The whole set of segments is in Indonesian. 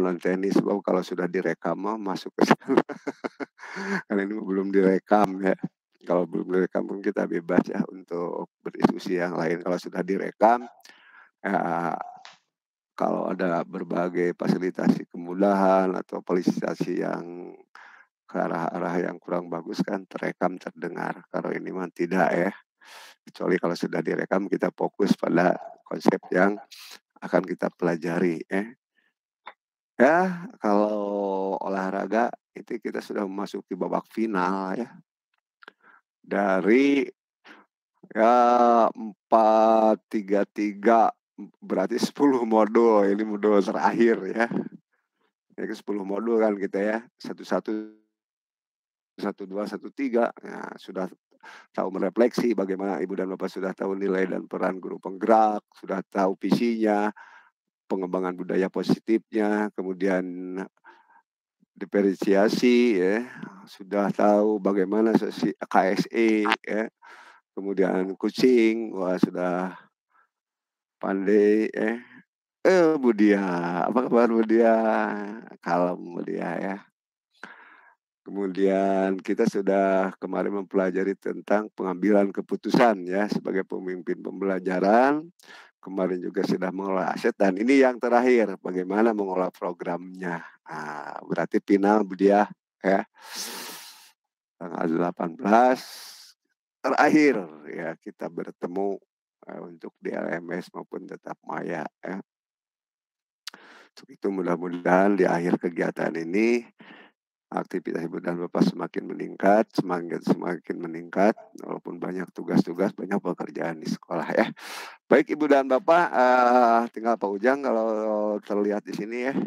lawan tenis, sebab kalau sudah direkam mah masuk ke sana. Karena ini belum direkam ya. Kalau belum direkam pun kita bebas ya untuk berdiskusi yang lain. Kalau sudah direkam, ya kalau ada berbagai fasilitasi kemudahan atau fasilitasi yang ke arah-arah yang kurang bagus kan terekam terdengar. Kalau ini mah tidak ya. Kecuali kalau sudah direkam kita fokus pada konsep yang akan kita pelajari ya. Ya, kalau olahraga itu kita sudah memasuki babak final ya. Dari ya 4-3-3 berarti 10 modul, ini modul terakhir ya. Ini 10 modul kan kita ya. 1-1 1-2 1-3. Nah, sudah tahu merefleksi bagaimana Ibu dan Bapak sudah tahu nilai dan peran guru penggerak, sudah tahu visinya, pengembangan budaya positifnya, kemudian diferensiasi ya, sudah tahu bagaimana KSE ya, kemudian kucing, wah sudah pandai Budia, apa kabar Budia? Kalem Budia ya. Kemudian kita sudah kemarin mempelajari tentang pengambilan keputusan ya sebagai pemimpin pembelajaran. Kemarin juga sudah mengelola aset dan ini yang terakhir bagaimana mengelola programnya. Nah, berarti final Budia ya. Tanggal 18 terakhir ya kita bertemu untuk di LMS maupun tetap maya ya. Untuk itu mudah-mudahan di akhir kegiatan ini aktivitas Ibu dan Bapak semakin meningkat, semakin meningkat, walaupun banyak tugas-tugas, banyak pekerjaan di sekolah ya. Baik Ibu dan Bapak, tinggal Pak Ujang kalau terlihat di sini ya.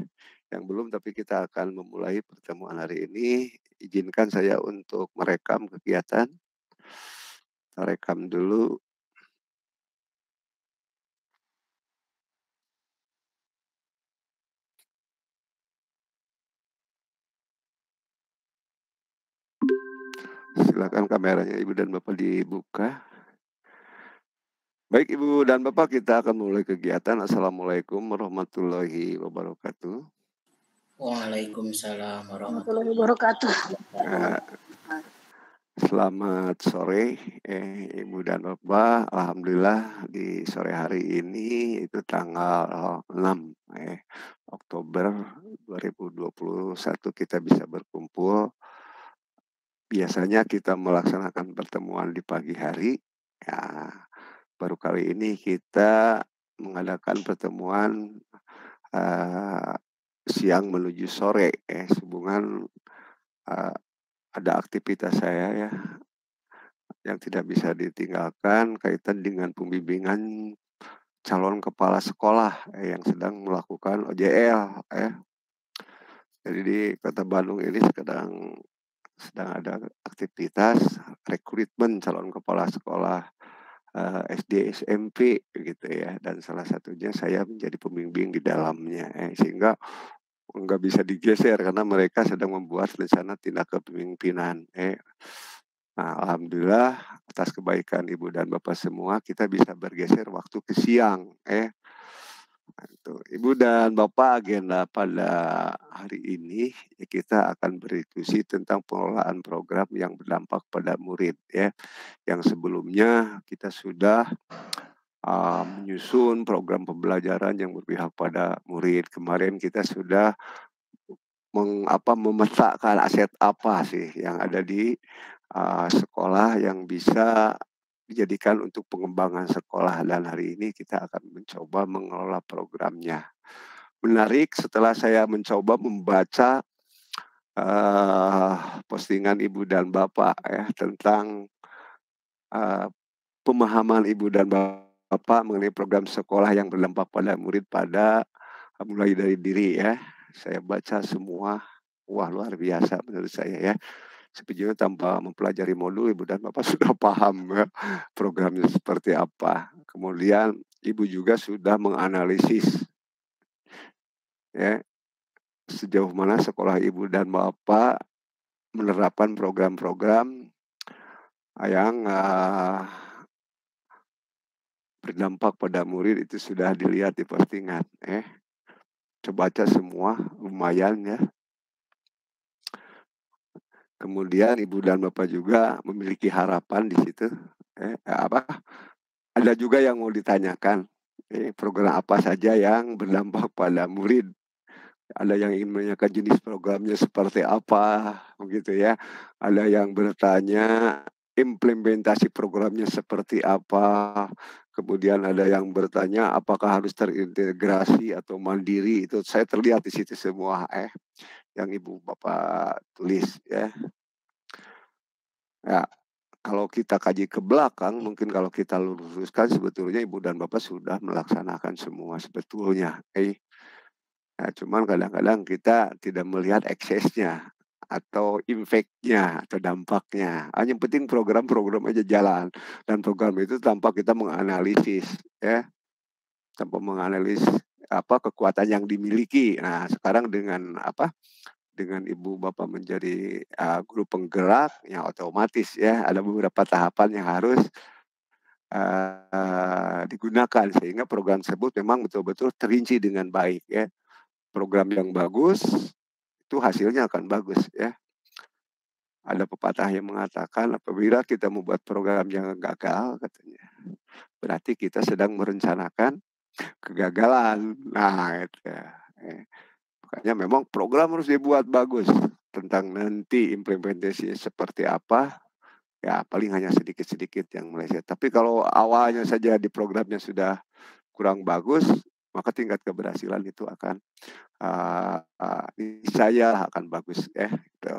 Yang belum, tapi kita akan memulai pertemuan hari ini. Izinkan saya untuk merekam kegiatan. Kita rekam dulu. Silakan kameranya Ibu dan Bapak dibuka. Baik Ibu dan Bapak, kita akan mulai kegiatan. Assalamualaikum warahmatullahi wabarakatuh. Waalaikumsalam warahmatullahi wabarakatuh. Selamat sore Ibu dan Bapak. Alhamdulillah di sore hari ini itu tanggal 6 Oktober 2021 kita bisa berkumpul. Biasanya kita melaksanakan pertemuan di pagi hari. Ya, baru kali ini kita mengadakan pertemuan siang menuju sore sehubungan ada aktivitas saya ya yang tidak bisa ditinggalkan kaitan dengan pembimbingan calon kepala sekolah yang sedang melakukan OJL ya. Jadi di Kota Bandung ini sedang ada aktivitas rekrutmen calon kepala sekolah SD SMP gitu ya, dan salah satunya saya menjadi pembimbing di dalamnya sehingga nggak bisa digeser karena mereka sedang membuat rencana tindak kepemimpinan. Nah, alhamdulillah atas kebaikan Ibu dan Bapak semua kita bisa bergeser waktu ke siang. Ibu dan Bapak, agenda pada hari ini kita akan berdiskusi tentang pengelolaan program yang berdampak pada murid ya. Yang sebelumnya kita sudah menyusun program pembelajaran yang berpihak pada murid. Kemarin kita sudah memetakan aset apa sih yang ada di sekolah yang bisa dijadikan untuk pengembangan sekolah, dan hari ini kita akan mencoba mengelola programnya. Menarik setelah saya mencoba membaca postingan Ibu dan Bapak ya tentang pemahaman Ibu dan Bapak mengenai program sekolah yang berdampak pada murid pada mulai dari diri ya. Saya baca semua, wah luar biasa menurut saya ya. Sebetulnya tanpa mempelajari modul Ibu dan Bapak sudah paham ya, programnya seperti apa. Kemudian Ibu juga sudah menganalisis ya sejauh mana sekolah Ibu dan Bapak menerapkan program-program yang berdampak pada murid. Itu sudah dilihat di postingan. Coba baca semua, lumayan ya. Kemudian ibu dan bapak juga memiliki harapan di situ, ada juga yang mau ditanyakan, program apa saja yang berdampak pada murid. Ada yang ingin menanyakan jenis programnya seperti apa, begitu ya. Ada yang bertanya implementasi programnya seperti apa. Kemudian ada yang bertanya apakah harus terintegrasi atau mandiri. Itu saya terlihat di situ semua yang ibu bapak tulis ya. Ya, kalau kita kaji ke belakang, mungkin kalau kita luruskan sebetulnya ibu dan bapak sudah melaksanakan semua sebetulnya. Nah, cuman kadang-kadang kita tidak melihat eksesnya atau impact-nya atau dampaknya. Yang penting program-program aja jalan, dan program itu tanpa kita menganalisis ya, tanpa menganalisis kekuatan yang dimiliki. Nah, sekarang dengan ibu bapak menjadi guru penggerak, yang otomatis ya ada beberapa tahapan yang harus digunakan sehingga program tersebut memang betul-betul terinci dengan baik ya. Program yang bagus itu hasilnya akan bagus ya. Ada pepatah yang mengatakan apabila kita membuat program yang gagal katanya, berarti kita sedang merencanakan kegagalan. Nah, itu ya. Makanya memang program harus dibuat bagus. Tentang nanti implementasinya seperti apa, ya paling hanya sedikit-sedikit yang meleset. Tapi kalau awalnya saja di programnya sudah kurang bagus, maka tingkat keberhasilan itu akan niscaya akan bagus ya. Gitu.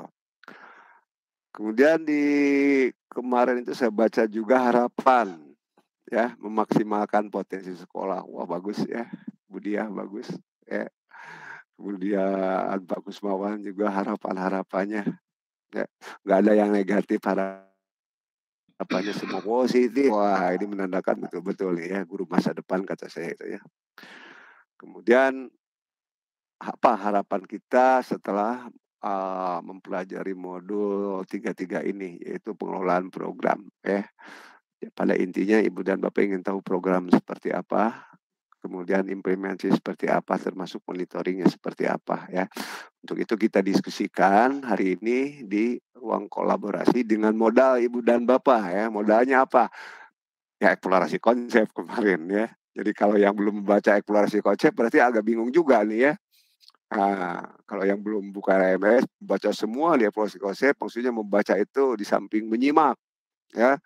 Kemudian di kemarin itu saya baca juga harapan ya, memaksimalkan potensi sekolah. Wah bagus ya, Budiah bagus ya. Kemudian Pak Kusmawan juga harapan-harapannya ya, nggak ada yang negatif, harapannya semua positif. Wah ini menandakan betul-betul nih ya, guru masa depan kata saya itu ya. Kemudian apa harapan kita setelah mempelajari modul 33 ini, yaitu pengelolaan program ya. Pada intinya ibu dan bapak ingin tahu program seperti apa, kemudian implementasi seperti apa, termasuk monitoringnya seperti apa ya. Untuk itu kita diskusikan hari ini di ruang kolaborasi dengan modal ibu dan bapak ya. Modalnya apa? Ya eksplorasi konsep kemarin ya. Jadi kalau yang belum membaca eksplorasi konsep berarti agak bingung juga nih ya. Nah, kalau yang belum buka LMS, baca semua di eksplorasi konsep, maksudnya membaca itu di samping menyimak ya.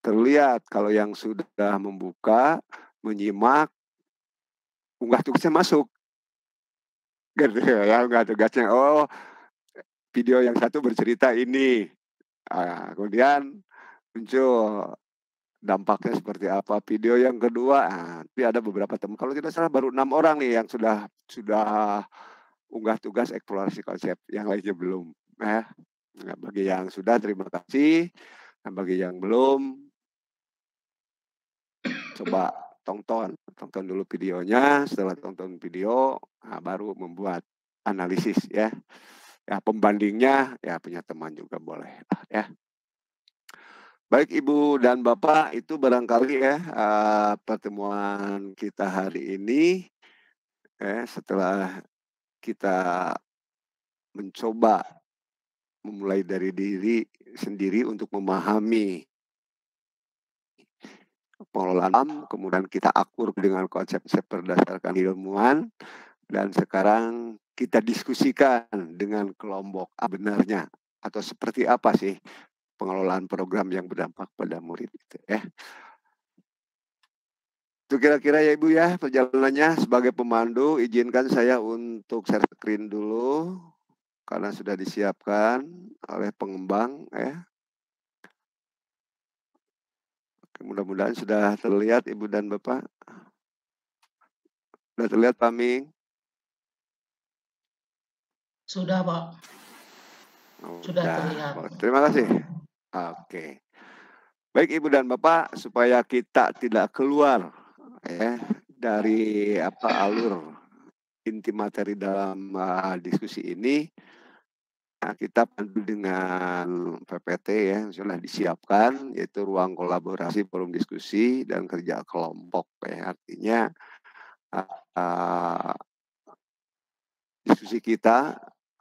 Terlihat kalau yang sudah membuka, menyimak, unggah tugasnya masuk. Gitu ya, unggah tugasnya. Oh, video yang satu bercerita ini. Kemudian muncul dampaknya seperti apa. Video yang kedua, tapi ada beberapa teman. Kalau tidak salah baru 6 orang nih yang sudah unggah tugas eksplorasi konsep. Yang lainnya belum. Nah, bagi yang sudah terima kasih. Dan bagi yang belum, coba tonton dulu videonya. Setelah tonton video, baru membuat analisis ya. Ya pembandingnya ya punya teman juga boleh ya. Baik Ibu dan Bapak, itu barangkali ya pertemuan kita hari ini setelah kita mencoba memulai dari diri sendiri untuk memahami pengelolaan, kemudian kita akur dengan konsep-konsep berdasarkan ilmuwan, dan sekarang kita diskusikan dengan kelompok benarnya atau seperti apa sih pengelolaan program yang berdampak pada murid itu ya. Itu kira-kira ya Ibu ya perjalanannya. Sebagai pemandu izinkan saya untuk share screen dulu karena sudah disiapkan oleh pengembang ya. Mudah-mudahan sudah terlihat Ibu dan Bapak. Sudah terlihat Pak Ming? Sudah Pak. Sudah terlihat. Terima kasih. Oke. Baik Ibu dan Bapak, supaya kita tidak keluar ya dari alur inti materi dalam diskusi ini, kita pandu dengan PPT ya, yang sudah disiapkan, yaitu ruang kolaborasi, forum diskusi, dan kerja kelompok ya. Artinya diskusi kita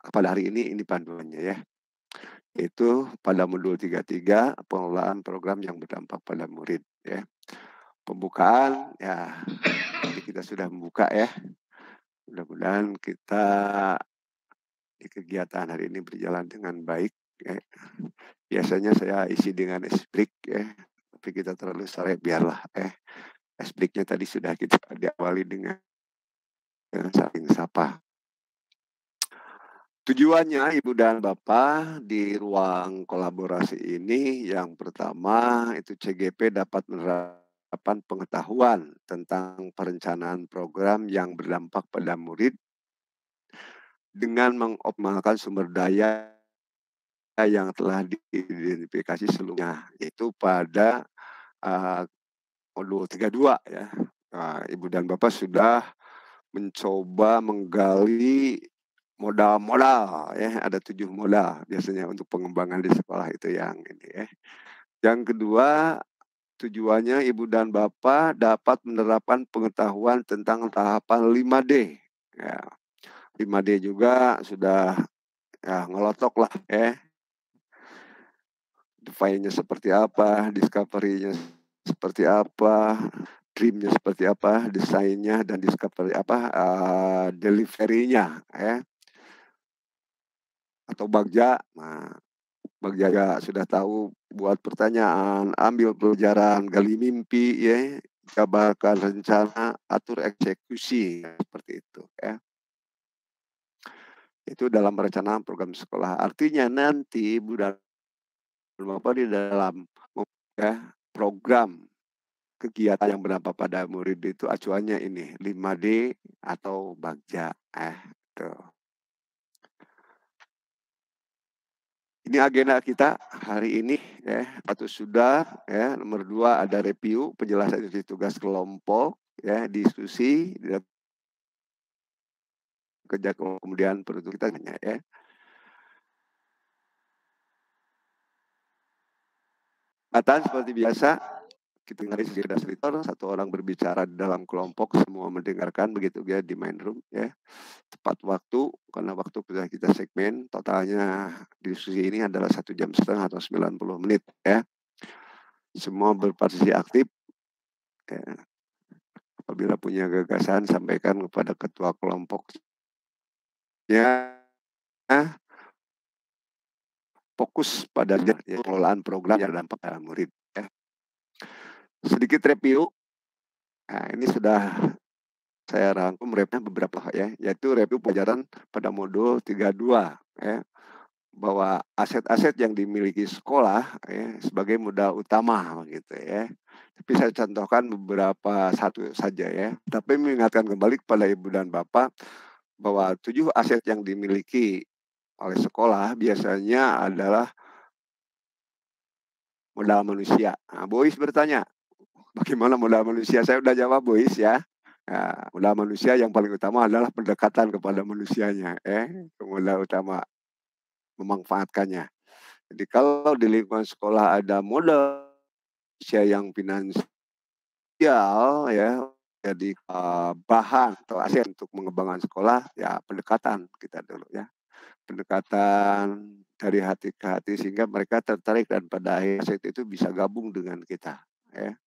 pada hari ini panduannya ya. Itu pada modul 33 pengelolaan program yang berdampak pada murid ya. Pembukaan ya, jadi kita sudah membuka ya. Mudah-mudahan kita di kegiatan hari ini berjalan dengan baik ya. Biasanya saya isi dengan esbrik ya, tapi kita terlalu sore biarlah esbriknya tadi sudah kita diawali dengan saling sapa. Tujuannya Ibu dan Bapak di ruang kolaborasi ini yang pertama itu CGP dapat menerapkan pengetahuan tentang perencanaan program yang berdampak pada murid dengan mengoptimalkan sumber daya yang telah diidentifikasi sebelumnya, yaitu pada modul 32 ya. Ibu dan Bapak sudah mencoba menggali modal-modal ya, ada 7 modal biasanya untuk pengembangan di sekolah itu yang ini ya. Yang kedua, tujuannya Ibu dan Bapak dapat menerapkan pengetahuan tentang tahapan 5D. Ya, 5D juga sudah ya ngelotok lah ya. Define-nya seperti apa, discovery-nya seperti apa, dream-nya seperti apa, desainnya dan discovery delivery-nya ya. Atau Bagja. Nah, Bagja ya sudah tahu buat pertanyaan, ambil pelajaran, gali mimpi ya, jabarkan rencana, atur eksekusi seperti itu ya. Itu dalam perencanaan program sekolah. Artinya nanti Bapak di dalam ya program kegiatan yang berdampak pada murid itu acuannya ini 5D atau Bagja tuh. Ini agenda kita hari ini ya, atau sudah ya. Nomor 2 ada review penjelasan isi tugas kelompok ya, diskusi kerja kemudian penutup kita ya. Kesempatan seperti biasa kita dengar sesi fasilitator, satu orang berbicara dalam kelompok, semua mendengarkan begitu ya di main room ya. Tepat waktu karena waktu sudah kita segmen, totalnya diskusi ini adalah 1,5 jam atau 90 menit ya. Semua berpartisipasi aktif ya. Apabila punya gagasan sampaikan kepada ketua kelompok ya. Fokus pada pengelolaan program yang dampak pada murid ya. Sedikit review. Nah, ini sudah saya rangkum beberapa ya, yaitu review pelajaran pada modul 32 ya, bahwa aset-aset yang dimiliki sekolah ya, sebagai modal utama gitu ya. Tapi saya contohkan beberapa satu saja ya. Tapi mengingatkan kembali kepada Ibu dan Bapak bahwa 7 aset yang dimiliki oleh sekolah biasanya adalah modal manusia. Nah, Bois bertanya, bagaimana modal manusia? Saya udah jawab Bois ya. Nah, modal manusia yang paling utama adalah pendekatan kepada manusianya. Modal utama memanfaatkannya. Jadi kalau di lingkungan sekolah ada modal manusia yang finansial ya, jadi bahan atau aset untuk mengembangkan sekolah ya pendekatan kita dulu ya. Pendekatan dari hati ke hati sehingga mereka tertarik dan pada akhirnya aset itu bisa gabung dengan kita ya.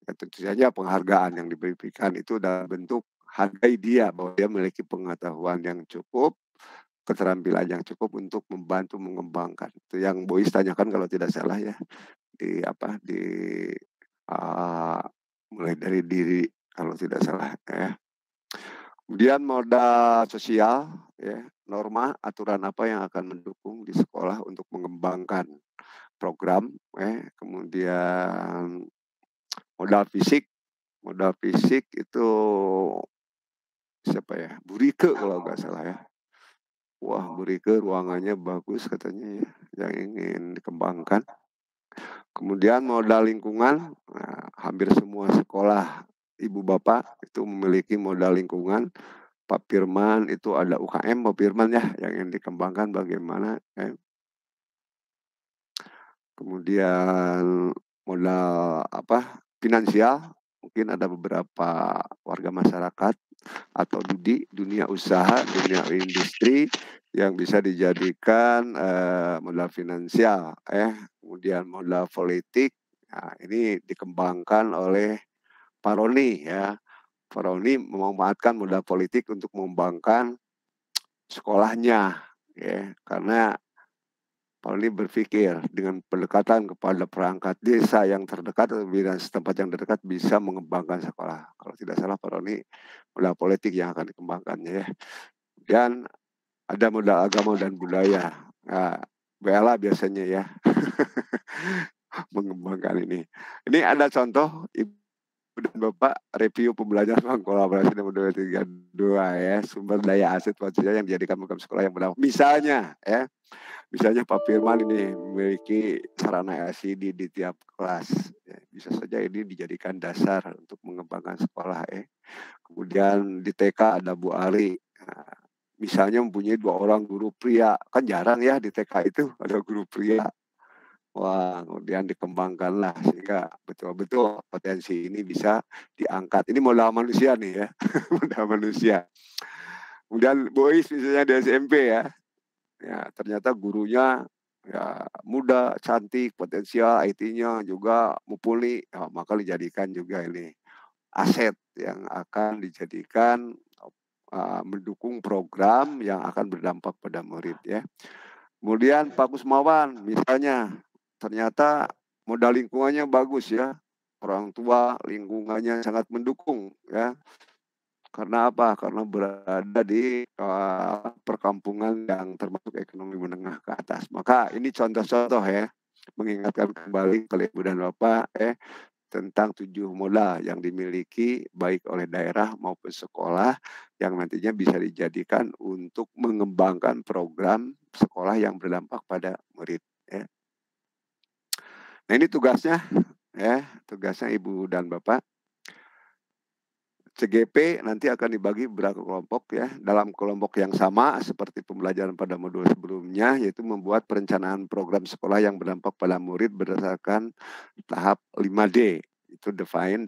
Ya, tentu saja penghargaan yang diberikan itu dalam bentuk hargai dia bahwa dia memiliki pengetahuan yang cukup, keterampilan yang cukup untuk membantu mengembangkan. Itu yang Bois tanyakan kalau tidak salah ya, mulai dari diri kalau tidak salah ya. Kemudian modal sosial ya, norma aturan apa yang akan mendukung di sekolah untuk mengembangkan program kemudian modal fisik itu siapa ya, Burike kalau nggak salah ya. Wah, Burike ruangannya bagus katanya ya, yang ingin dikembangkan. Kemudian modal lingkungan, hampir semua sekolah Ibu Bapak itu memiliki modal lingkungan. Pak Firman itu ada UKM Pak Firman ya, yang ingin dikembangkan bagaimana. Kemudian modal finansial, mungkin ada beberapa warga masyarakat atau dunia usaha, dunia industri yang bisa dijadikan modal finansial, kemudian modal politik. Nah, ini dikembangkan oleh Pak Roni ya. Pak Roni memanfaatkan modal politik untuk mengembangkan sekolahnya, ya, karena Pak Roni berpikir dengan pendekatan kepada perangkat desa yang terdekat atau bidan setempat yang terdekat bisa mengembangkan sekolah. Kalau tidak salah Pak Roni modal politik yang akan dikembangkannya ya. Dan ada modal agama dan budaya. Nah, BLA biasanya ya mengembangkan ini. Ini ada contoh Ibu dan Bapak review pembelajaran kolaborasi nomor 232 ya, sumber daya aset manusia yang dijadikan program sekolah yang berdampak. Misalnya Pak Firman ini memiliki sarana LCD di tiap kelas. Ya, bisa saja ini dijadikan dasar untuk mengembangkan sekolah ya. Kemudian di TK ada Bu Ari. Nah, misalnya mempunyai 2 orang guru pria, kan jarang ya di TK itu ada guru pria. Wah, kemudian dikembangkanlah sehingga betul-betul potensi ini bisa diangkat. Ini modal manusia nih ya, modal manusia. Kemudian Bois misalnya di SMP ya, ternyata gurunya ya muda, cantik, potensial, IT-nya juga mumpuni, ya, maka dijadikan juga ini aset yang akan dijadikan mendukung program yang akan berdampak pada murid ya. Kemudian Pak Kusmawan misalnya ternyata modal lingkungannya bagus ya. Orang tua lingkungannya sangat mendukung ya. Karena apa? Karena berada di perkampungan yang termasuk ekonomi menengah ke atas. Maka ini contoh-contoh ya, mengingatkan kembali ke Ibu dan Bapak tentang 7 modal yang dimiliki baik oleh daerah maupun sekolah yang nantinya bisa dijadikan untuk mengembangkan program sekolah yang berdampak pada murid. Ya. Nah ini tugasnya Ibu dan Bapak. CGP nanti akan dibagi beberapa kelompok ya, dalam kelompok yang sama seperti pembelajaran pada modul sebelumnya, yaitu membuat perencanaan program sekolah yang berdampak pada murid berdasarkan tahap 5D. Itu define,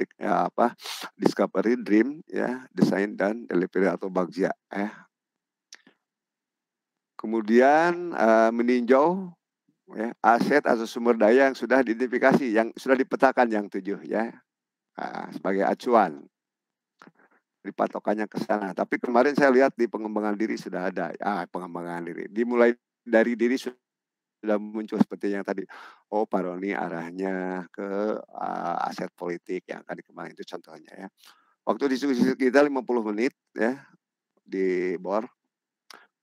discovery, dream, ya, design dan delivery atau bagja. Kemudian meninjau ya, aset atau sumber daya yang sudah diidentifikasi, yang sudah dipetakan yang 7 ya, sebagai acuan. Dipatokannya ke sana. Tapi kemarin saya lihat di pengembangan diri sudah ada. Pengembangan diri. Dimulai dari diri sudah muncul seperti yang tadi. Oh, Pak Roni arahnya ke aset politik yang akan dikembangkan. Itu contohnya ya. Waktu diskusi kita 50 menit ya di BOR.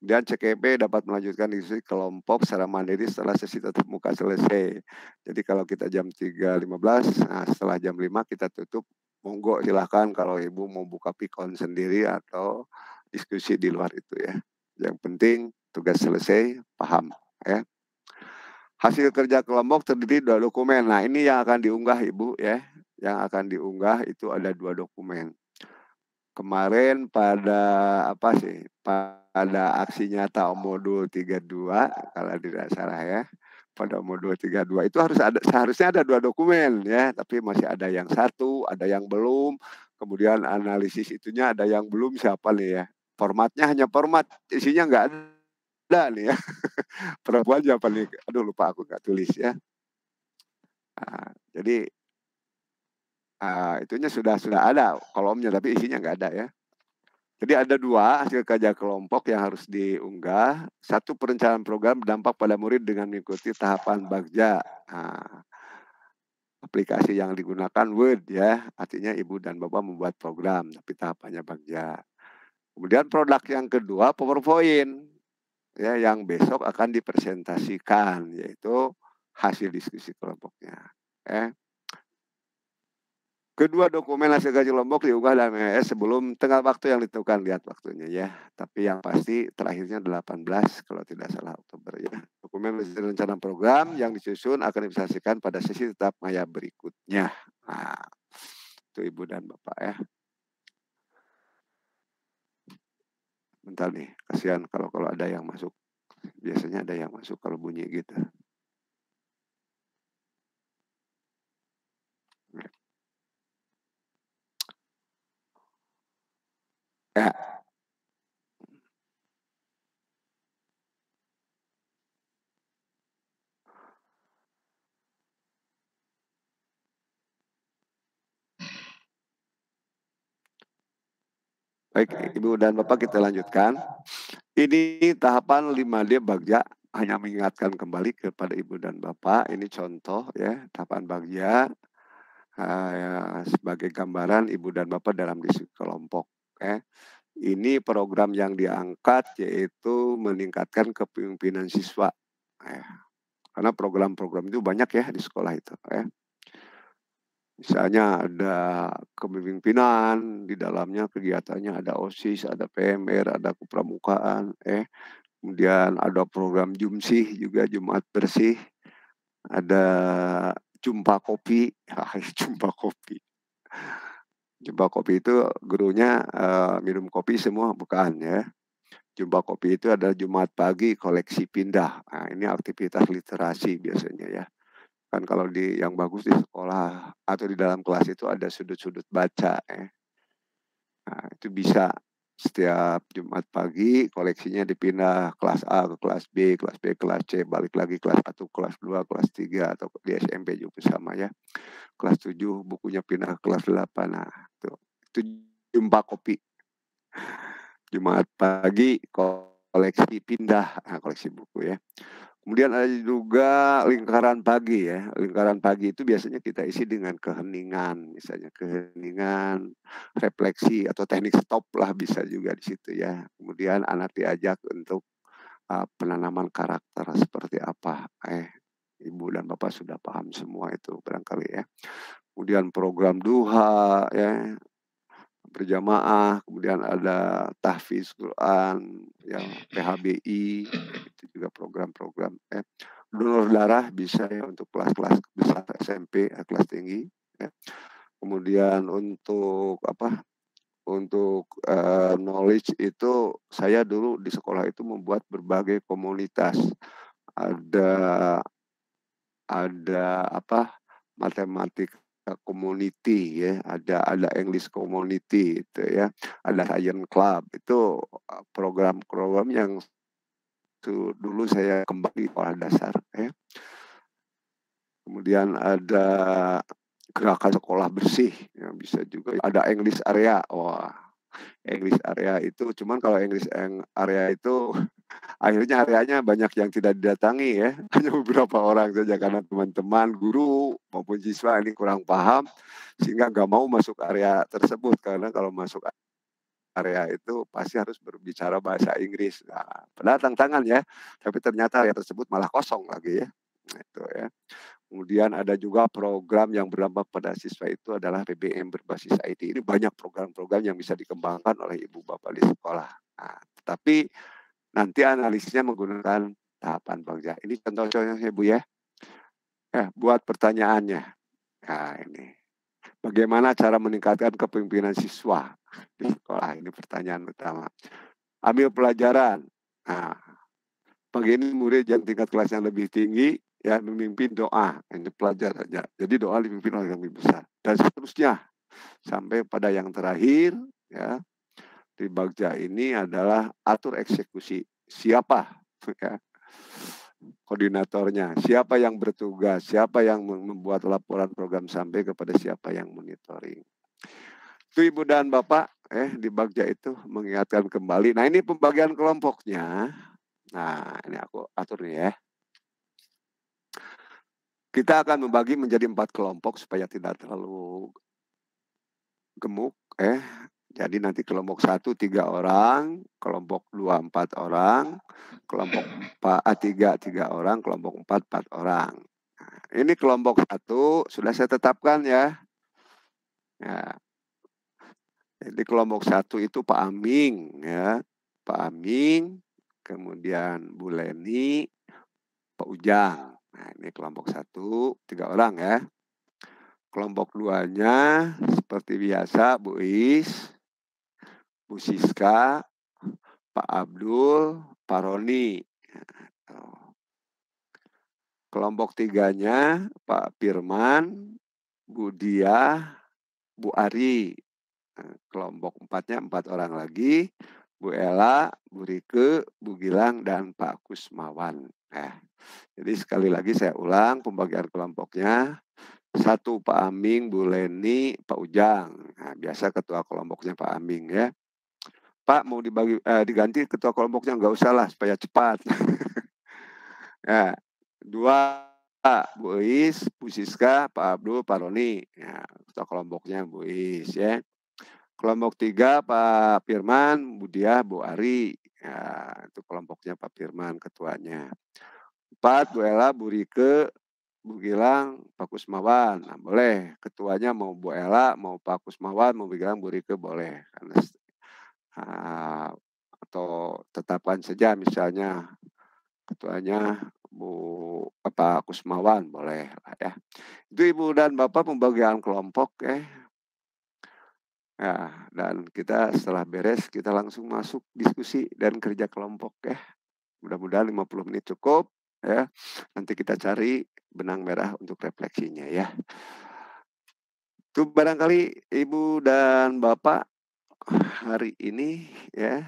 Dan CKP dapat melanjutkan diskusi kelompok secara mandiri setelah sesi tatap muka selesai. Jadi kalau kita jam 3.15, nah setelah jam 5 kita tutup. Monggo silahkan kalau Ibu mau buka pikon sendiri atau diskusi di luar itu ya. Yang penting tugas selesai, paham ya. Hasil kerja kelompok terdiri dari 2 dokumen. Nah ini yang akan diunggah Ibu ya. Yang akan diunggah itu ada 2 dokumen. Kemarin pada pada aksi nyata modul 32 kalau tidak salah ya. Pada modul 32 itu seharusnya ada 2 dokumen ya, tapi masih ada yang 1, ada yang belum. Kemudian analisis itunya ada yang belum, siapa nih ya. Formatnya hanya format, isinya nggak ada nih ya. Perempuan siapa nih? Aduh lupa aku nggak tulis ya. Jadi itunya sudah ada kolomnya tapi isinya nggak ada ya. Jadi ada 2 hasil kerja kelompok yang harus diunggah. 1 perencanaan program berdampak pada murid dengan mengikuti tahapan bagja. Aplikasi yang digunakan Word ya, artinya Ibu dan Bapak membuat program, tapi tahapannya bagja. Kemudian produk yang kedua PowerPoint ya, yang besok akan dipresentasikan, yaitu hasil diskusi kelompoknya. Kedua dokumen hasil kaji kelompok diunggah dalam MS sebelum tengah waktu yang ditentukan, lihat waktunya ya. Tapi yang pasti terakhirnya 18 kalau tidak salah Oktober ya. Dokumen rencana program yang disusun akan dipresentasikan pada sesi tetap maya berikutnya. Nah, itu Ibu dan Bapak ya. Bentar nih, kasihan kalau ada yang masuk. Biasanya ada yang masuk kalau bunyi gitu. Baik, Ibu dan Bapak kita lanjutkan. Ini tahapan 5D Bagja, hanya mengingatkan kembali kepada Ibu dan Bapak, ini contoh ya, tahapan Bagja sebagai gambaran Ibu dan Bapak dalam diskusi kelompok. Ini program yang diangkat yaitu meningkatkan kepemimpinan siswa. Karena program-program itu banyak ya di sekolah itu. Misalnya ada kepemimpinan, di dalamnya kegiatannya ada OSIS, ada PMR, ada kepramukaan, kemudian ada program Jumsih juga, Jumat Bersih, ada Jumpa Kopi, Jumpa Kopi. Jumpa Kopi itu gurunya minum kopi semua, bukan ya. Jumpa Kopi itu ada Jumat pagi koleksi pindah. Nah, ini aktivitas literasi biasanya ya. Kan kalau yang bagus di sekolah atau di dalam kelas itu ada sudut-sudut baca. Nah, itu bisa setiap Jumat pagi koleksinya dipindah kelas A ke kelas B, kelas B, kelas C, balik lagi kelas 1, kelas 2, kelas 3, atau di SMP juga sama ya. Kelas 7 bukunya pindah ke kelas 8. Nah, itu Jumpa Kopi. Jumat pagi koleksi pindah, koleksi buku ya. Kemudian ada juga lingkaran pagi ya. Lingkaran pagi itu biasanya kita isi dengan keheningan, misalnya keheningan, refleksi atau teknik stop lah bisa juga di situ ya. Kemudian anak diajak untuk penanaman karakter seperti apa. Ibu dan Bapak sudah paham semua itu barangkali ya. Kemudian program duha ya, berjamaah, kemudian ada tahfiz Quran, yang PHBI, itu juga program-program. Donor darah bisa ya untuk kelas-kelas besar SMP, kelas tinggi. Kemudian untuk untuk knowledge itu saya dulu di sekolah itu membuat berbagai komunitas. Ada matematika community ya, ada English community itu ya, ada Science Club, itu program-program yang dulu saya kembali sekolah dasar ya. Kemudian ada gerakan sekolah bersih yang bisa juga, ada English area. English area itu cuman kalau English area itu akhirnya areanya banyak yang tidak didatangi ya, hanya beberapa orang saja karena teman-teman, guru maupun siswa ini kurang paham sehingga nggak mau masuk area tersebut, karena kalau masuk area itu pasti harus berbicara bahasa Inggris. Nah, padahal tantangan ya, tapi ternyata area tersebut malah kosong lagi ya. Nah, itu ya. Kemudian ada juga program yang berdampak pada siswa itu adalah PBM berbasis IT. Ini banyak program-program yang bisa dikembangkan oleh ibu bapak di sekolah. Nah, tetapi nanti analisisnya menggunakan tahapan Bagja. Ini contoh-contohnya Bu ya. Buat pertanyaannya. Nah, ini. Bagaimana cara meningkatkan kepemimpinan siswa di sekolah? Ini pertanyaan utama. Ambil pelajaran. Nah, pagi ini murid yang tingkat kelas yang lebih tinggi ya memimpin doa. Ini pelajar saja. Jadi doa dipimpin oleh yang lebih besar. Dan seterusnya. Sampai pada yang terakhir ya. Di Bagja ini adalah atur eksekusi. Siapa ya, koordinatornya, siapa yang bertugas, siapa yang membuat laporan program sampai kepada siapa yang monitoring. Itu Ibu dan Bapak di Bagja itu mengingatkan kembali. Nah, ini pembagian kelompoknya. Nah, ini aku atur nih ya. Kita akan membagi menjadi 4 kelompok supaya tidak terlalu gemuk. Jadi nanti kelompok 1 3 orang, kelompok 2 4 orang, kelompok 3 orang, kelompok 4 orang. Nah, ini kelompok 1 sudah saya tetapkan ya. Jadi kelompok 1 itu Pak Aming ya, Pak Aming, kemudian Bu Leni, Pak Ujang. Nah, ini kelompok 1 3 orang ya. Kelompok 2-nya seperti biasa Bu Is, Bu Siska, Pak Abdul, Pak Roni. Kelompok 3-nya Pak Firman, Bu Dia, Bu Ari. Kelompok 4-nya 4 orang lagi, Bu Ella, Bu Rike, Bu Gilang, dan Pak Kusmawan. Jadi sekali lagi saya ulang pembagian kelompoknya. 1 Pak Aming, Bu Leni, Pak Ujang. Nah, biasa ketua kelompoknya Pak Aming ya. Pak mau diganti ketua kelompoknya, nggak usah lah supaya cepat. Ya, 2 Bu Is, Bu Siska, Pak Abdul, Pak Roni. Ya, ketua kelompoknya Bu Is ya. Kelompok 3 Pak Firman, Bu Diah, Bu Ari. Ya, itu kelompoknya Pak Firman ketuanya. 4 Bu Ella, Bu Rike, Bu Gilang, Pak Kusmawan. Nah, boleh. Ketuanya mau Bu Ella, mau Pak Kusmawan, mau Bu Gilang, Bu Rike boleh. Karena atau tetapkan saja misalnya ketuanya Pak Kusmawan boleh lah ya. Itu Ibu dan Bapak pembagian kelompok ya. Ya, dan kita setelah beres kita langsung masuk diskusi dan kerja kelompok ya. Mudah-mudahan 50 menit cukup ya. Nanti kita cari benang merah untuk refleksinya ya. Itu barangkali Ibu dan Bapak hari ini ya.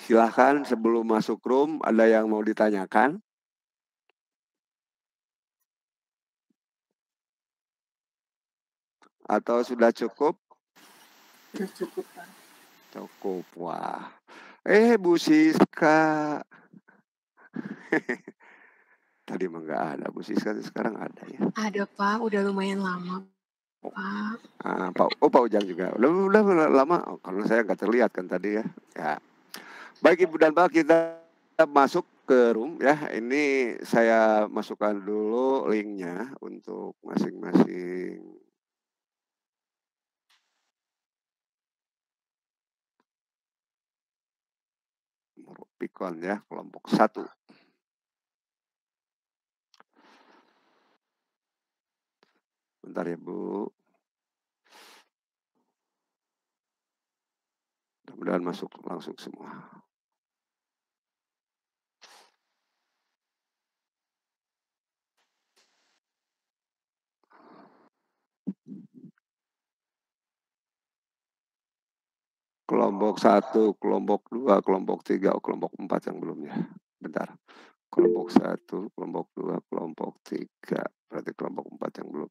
Silahkan sebelum masuk room ada yang mau ditanyakan? Atau sudah cukup? Sudah cukup, Pak. Cukup, wah. Bu Siska. Tadi mah nggak ada, Bu Siska sekarang ada ya? Ada Pak, udah lumayan lama Pak. Pak Ujang juga. Udah lama, karena saya nggak terlihat kan tadi ya. Ya. Baik Ibu dan Bapak, kita masuk ke room ya. Ini saya masukkan dulu linknya untuk masing-masing. Pikon ya, kelompok 1. Bentar ya Bu. Mudah-mudahan masuk langsung semua. Kelompok 1, kelompok 2, kelompok 3, kelompok 4 yang belum ya. Bentar. Kelompok 1, kelompok 2, kelompok 3. Berarti kelompok 4 yang belum.